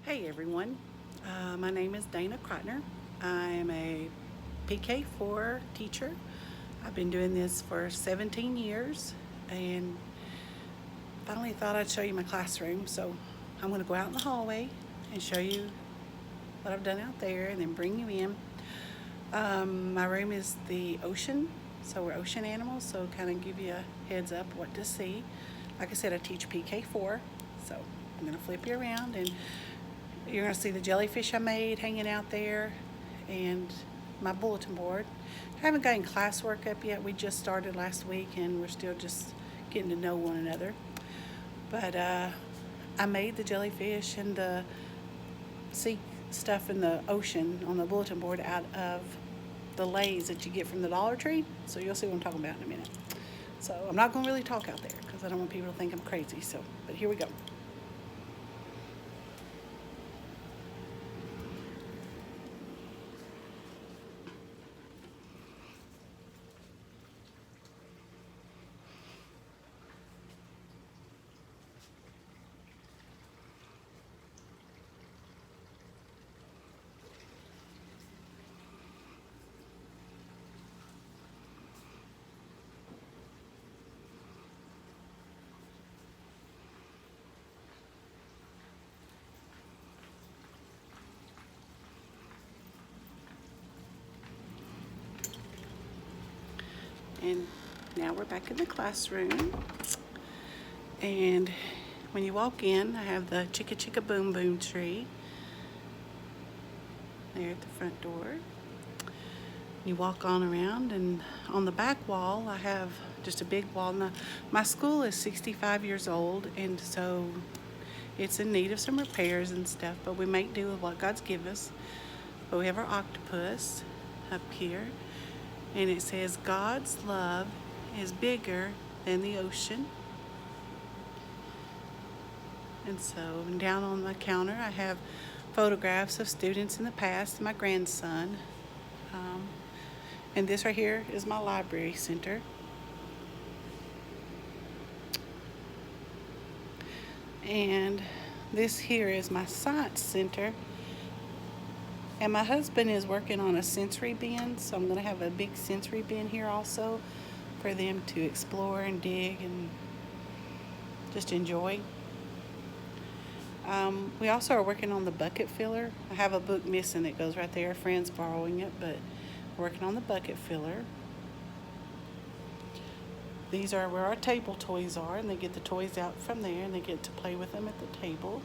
Hey everyone, my name is Dana Krotner. I am a PK4 teacher. I've been doing this for 17 years and finally thought I'd show you my classroom. So I'm going to go out in the hallway and show you what I've done out there and then bring you in. My room is the ocean, so we're ocean animals, so kind of give you a heads up what to see. Like I said, I teach PK4, so I'm going to flip you around and you're going to see the jellyfish I made hanging out there and my bulletin board. I haven't gotten classwork up yet. We just started last week and we're still just getting to know one another. But I made the jellyfish and the sea stuff in the ocean on the bulletin board out of the lays that you get from the Dollar Tree. So you'll see what I'm talking about in a minute. So I'm not going to really talk out there because I don't want people to think I'm crazy. So, but here we go. And now we're back in the classroom. And when you walk in, I have the Chicka Chicka Boom Boom tree there at the front door. You walk on around, and on the back wall, I have just a big wall. Now, my school is 65 years old, and so it's in need of some repairs and stuff, but we make do with what God's given us. But we have our octopus up here. And it says, God's love is bigger than the ocean. And so down on the counter, I have photographs of students in the past, my grandson. And this right here is my library center. And this here is my science center. And my husband is working on a sensory bin, so I'm going to have a big sensory bin here also for them to explore and dig and just enjoy. We also are working on the bucket filler. I have a book missing that goes right there. A friend's borrowing it, but we're working on the bucket filler. These are where our table toys are, and they get the toys out from there, and they get to play with them at the table.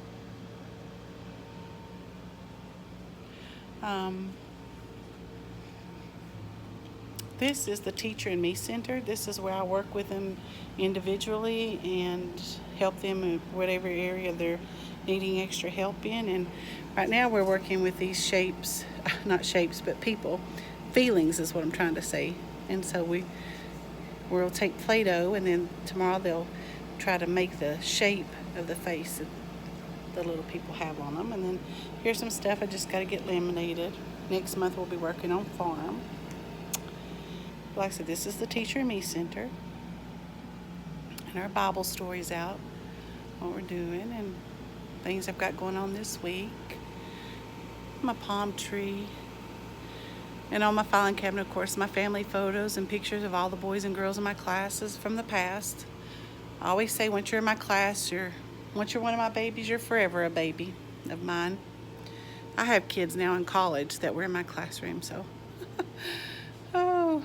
This is the Teacher and Me Center. This is where I work with them individually and help them in whatever area they're needing extra help in. And right now we're working with these shapes, not shapes, but people. Feelings is what I'm trying to say. And so we'll take Play-Doh, and then tomorrow they'll try to make the shape of the face that the little people have on them. And then here's some stuff I just got to get laminated. Next month we'll be working on farm. Like I said, this is the Teacher and Me Center. And our Bible stories out, what we're doing, and things I've got going on this week. My palm tree. And on my filing cabinet, of course, my family photos and pictures of all the boys and girls in my classes from the past. I always say, once you're in my class, once you're one of my babies, you're forever a baby of mine. I have kids now in college that were in my classroom, so. Oh,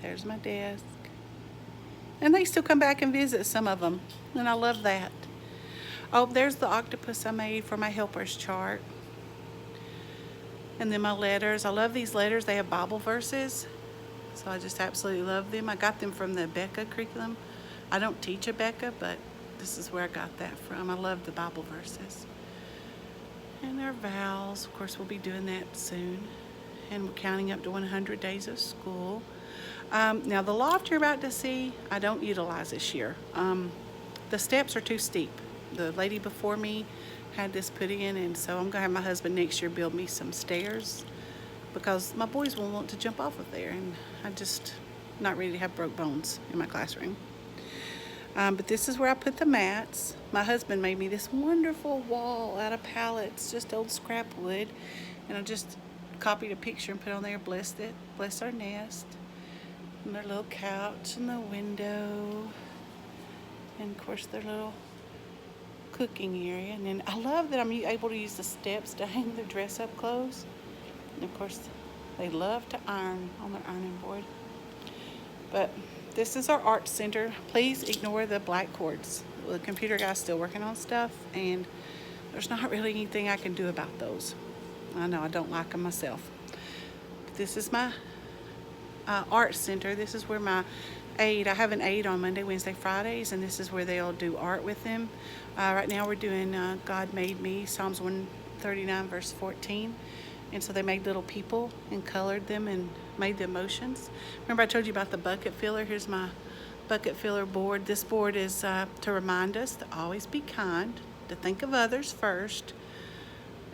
there's my desk. And they still come back and visit, some of them, and I love that. Oh, there's the octopus I made for my helpers chart. And then my letters. I love these letters. They have Bible verses, so I just absolutely love them. I got them from the Becca curriculum. I don't teach a Becca, but this is where I got that from. I love the Bible verses. And their vows. Of course, we'll be doing that soon. And we're counting up to 100 days of school. Now, the loft you're about to see, I don't utilize this year. The steps are too steep. The lady before me had this put in, and so I'm going to have my husband next year build me some stairs because my boys will want to jump off of there, and I'm just not ready to have broke bones in my classroom. But this is where I put the mats. My husband made me this wonderful wall out of pallets, just old scrap wood. And I just copied a picture and put on there, blessed it, bless our nest. And their little couch and the window. And of course their little cooking area. And then I love that I'm able to use the steps to hang their dress up clothes. And of course they love to iron on their ironing board. But this is our art center. Please ignore the black cords. The computer guy's still working on stuff, and there's not really anything I can do about those. I know I don't like them myself. But this is my art center. This is where my aide, I have an aide on Monday, Wednesday, Fridays, and this is where they'll do art with them. Right now we're doing God Made Me, Psalms 139, verse 14. And so they made little people and colored them and made the emotions. Remember I told you about the bucket filler? Here's my bucket filler board. This board is to remind us to always be kind, to think of others first,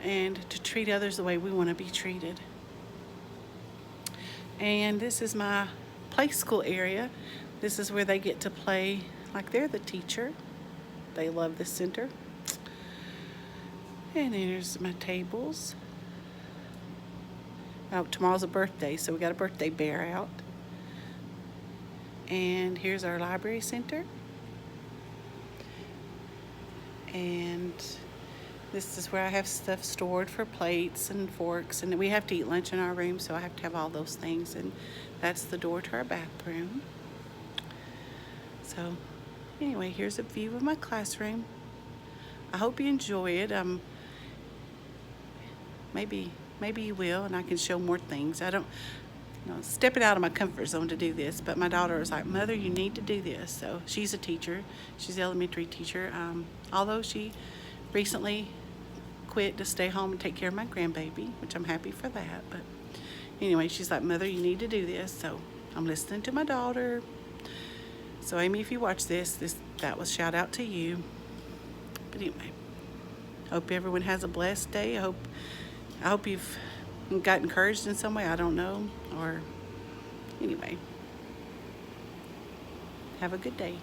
and to treat others the way we want to be treated. And this is my play school area. This is where they get to play like they're the teacher. They love this center. And there's my tables. Oh, tomorrow's a birthday, so we got a birthday bear out. And here's our library center. And this is where I have stuff stored for plates and forks. And we have to eat lunch in our room, so I have to have all those things. And that's the door to our bathroom. So anyway, here's a view of my classroom. I hope you enjoy it. Maybe you will, and I can show more things. I don't, stepping out of my comfort zone to do this, but my daughter was like, Mother, you need to do this. So she's a teacher. She's an elementary teacher. Although she recently quit to stay home and take care of my grandbaby, which I'm happy for that. But anyway, she's like, Mother, you need to do this. So I'm listening to my daughter. So Amy, if you watch this, that was shout out to you. But anyway, hope everyone has a blessed day. I hope you've got encouraged in some way. I don't know. Or anyway, have a good day.